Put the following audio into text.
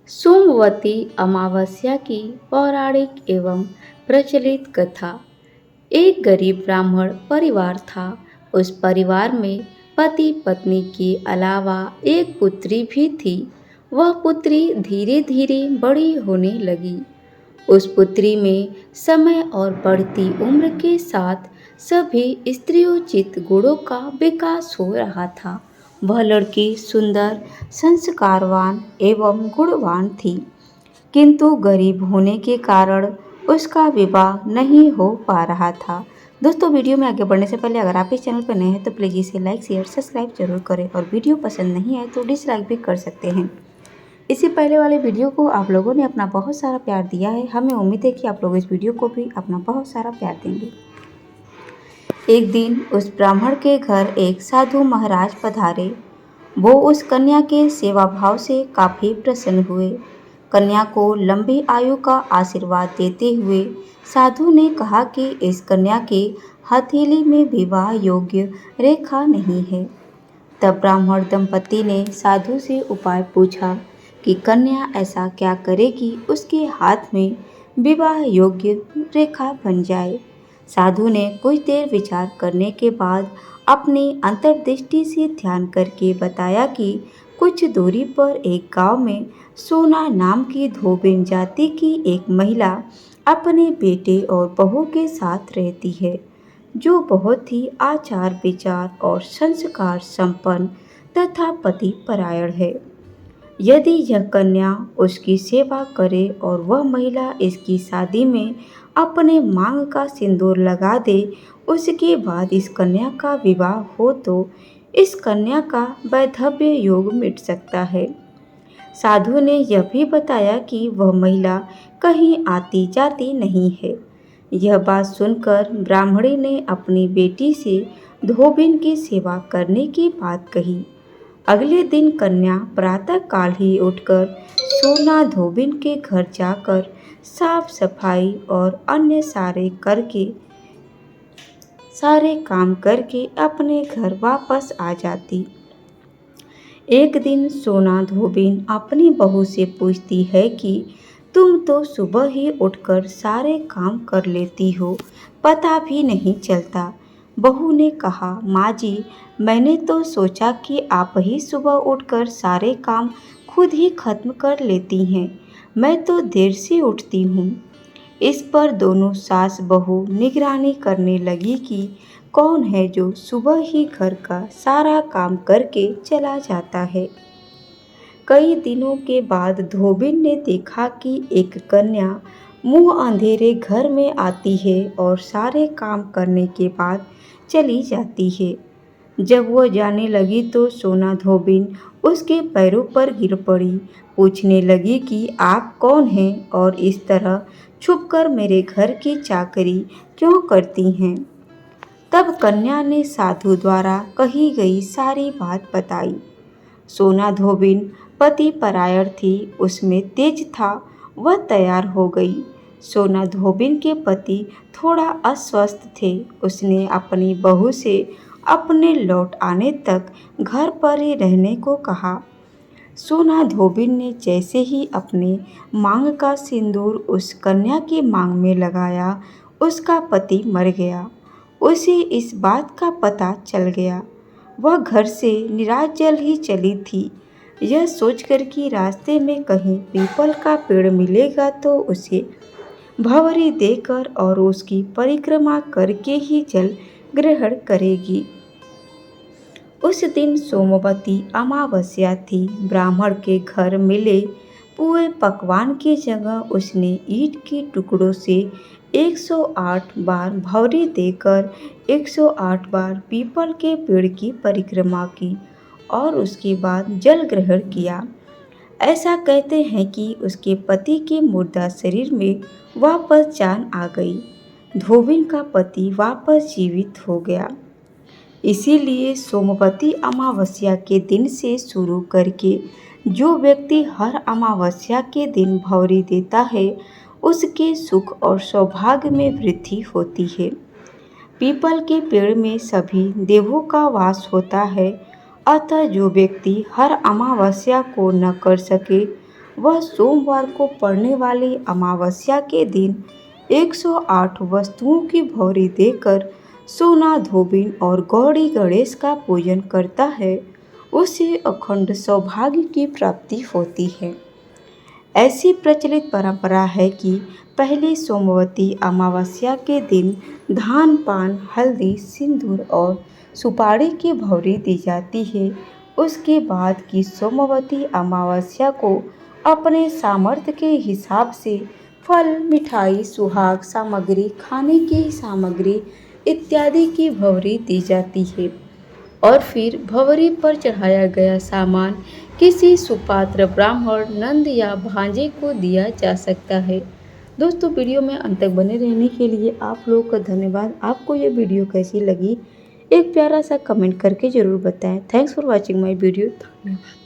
सोमवती अमावस्या की पौराणिक एवं प्रचलित कथा। एक गरीब ब्राह्मण परिवार था। उस परिवार में पति पत्नी के अलावा एक पुत्री भी थी। वह पुत्री धीरे धीरे बड़ी होने लगी। उस पुत्री में समय और बढ़ती उम्र के साथ सभी स्त्रियोचित गुणों का विकास हो रहा था। वह लड़की सुंदर, संस्कारवान एवं गुणवान थी, किंतु गरीब होने के कारण उसका विवाह नहीं हो पा रहा था। दोस्तों, वीडियो में आगे बढ़ने से पहले अगर आप इस चैनल पर नए हैं तो प्लीज़ इसे लाइक शेयर सब्सक्राइब जरूर करें और वीडियो पसंद नहीं आए तो डिसलाइक भी कर सकते हैं। इससे पहले वाले वीडियो को आप लोगों ने अपना बहुत सारा प्यार दिया है। हमें उम्मीद है कि आप लोग इस वीडियो को भी अपना बहुत सारा प्यार देंगे। एक दिन उस ब्राह्मण के घर एक साधु महाराज पधारे। वो उस कन्या के सेवा भाव से काफ़ी प्रसन्न हुए। कन्या को लंबी आयु का आशीर्वाद देते हुए साधु ने कहा कि इस कन्या के हथेली में विवाह योग्य रेखा नहीं है। तब ब्राह्मण दंपति ने साधु से उपाय पूछा कि कन्या ऐसा क्या करेगी उसके हाथ में विवाह योग्य रेखा बन जाए। साधु ने कुछ देर विचार करने के बाद अपनी अंतर्दृष्टि से ध्यान करके बताया कि कुछ दूरी पर एक गांव में सोना नाम की धोबिन जाति की एक महिला अपने बेटे और बहू के साथ रहती है, जो बहुत ही आचार विचार और संस्कार संपन्न तथा पति परायण है। यदि यह कन्या उसकी सेवा करे और वह महिला इसकी शादी में अपने मांग का सिंदूर लगा दे, उसके बाद इस कन्या का विवाह हो तो इस कन्या का वैधव्य योग मिट सकता है। साधु ने यह भी बताया कि वह महिला कहीं आती जाती नहीं है। यह बात सुनकर ब्राह्मणी ने अपनी बेटी से धोबिन की सेवा करने की बात कही। अगले दिन कन्या प्रातःकाल ही उठकर सोना धोबिन के घर जाकर साफ सफाई और अन्य सारे काम करके अपने घर वापस आ जाती। एक दिन सोना धोबिन अपनी बहू से पूछती है कि तुम तो सुबह ही उठकर सारे काम कर लेती हो, पता भी नहीं चलता। बहू ने कहा, माँ जी, मैंने तो सोचा कि आप ही सुबह उठकर सारे काम खुद ही खत्म कर लेती हैं। मैं तो देर से उठती हूँ। इस पर दोनों सास बहू निगरानी करने लगी कि कौन है जो सुबह ही घर का सारा काम करके चला जाता है। कई दिनों के बाद धोबिन ने देखा कि एक कन्या मुंह अंधेरे घर में आती है और सारे काम करने के बाद चली जाती है। जब वह जाने लगी तो सोना धोबिन उसके पैरों पर गिर पड़ी। पूछने लगी कि आप कौन हैं और इस तरह छुपकर मेरे घर की चाकरी क्यों करती हैं। तब कन्या ने साधु द्वारा कही गई सारी बात बताई। सोना धोबिन पति परायण थी, उसमें तेज था, वह तैयार हो गई। सोना धोबिन के पति थोड़ा अस्वस्थ थे। उसने अपनी बहू से अपने लौट आने तक घर पर ही रहने को कहा। सोना धोबिन ने जैसे ही अपने मांग का सिंदूर उस कन्या की मांग में लगाया, उसका पति मर गया। उसे इस बात का पता चल गया। वह घर से निराजल ही चली थी, यह सोचकर कि रास्ते में कहीं पीपल का पेड़ मिलेगा तो उसे भंवरी देकर और उसकी परिक्रमा करके ही जल ग्रहण करेगी। उस दिन सोमवती अमावस्या थी। ब्राह्मण के घर मिले पुए पकवान की जगह उसने ईंट के टुकड़ों से 108 बार भंवरी देकर 108 बार पीपल के पेड़ की परिक्रमा की और उसके बाद जल ग्रहण किया। ऐसा कहते हैं कि उसके पति के मुर्दा शरीर में वापस जान आ गई। धोबिन का पति वापस जीवित हो गया। इसीलिए सोमवती अमावस्या के दिन से शुरू करके जो व्यक्ति हर अमावस्या के दिन भंवरी देता है, उसके सुख और सौभाग्य में वृद्धि होती है। पीपल के पेड़ में सभी देवों का वास होता है, अतः जो व्यक्ति हर अमावस्या को न कर सके वह सोमवार को पड़ने वाली अमावस्या के दिन 108 वस्तुओं की भौरी देकर सोना धोबिन और गौड़ी गणेश का पूजन करता है, उसे अखंड सौभाग्य की प्राप्ति होती है। ऐसी प्रचलित परंपरा है कि पहली सोमवती अमावस्या के दिन धान, पान, हल्दी, सिंदूर और सुपारी की भौरी दी जाती है। उसके बाद की सोमवती अमावस्या को अपने सामर्थ्य के हिसाब से फल, मिठाई, सुहाग सामग्री, खाने की सामग्री इत्यादि की भौरी दी जाती है और फिर भंवरी पर चढ़ाया गया सामान किसी सुपात्र ब्राह्मण, नंद या भांजे को दिया जा सकता है। दोस्तों, वीडियो में अंत तक बने रहने के लिए आप लोगों का धन्यवाद। आपको ये वीडियो कैसी लगी एक प्यारा सा कमेंट करके ज़रूर बताएं। Thanks for watching my video. धन्यवाद।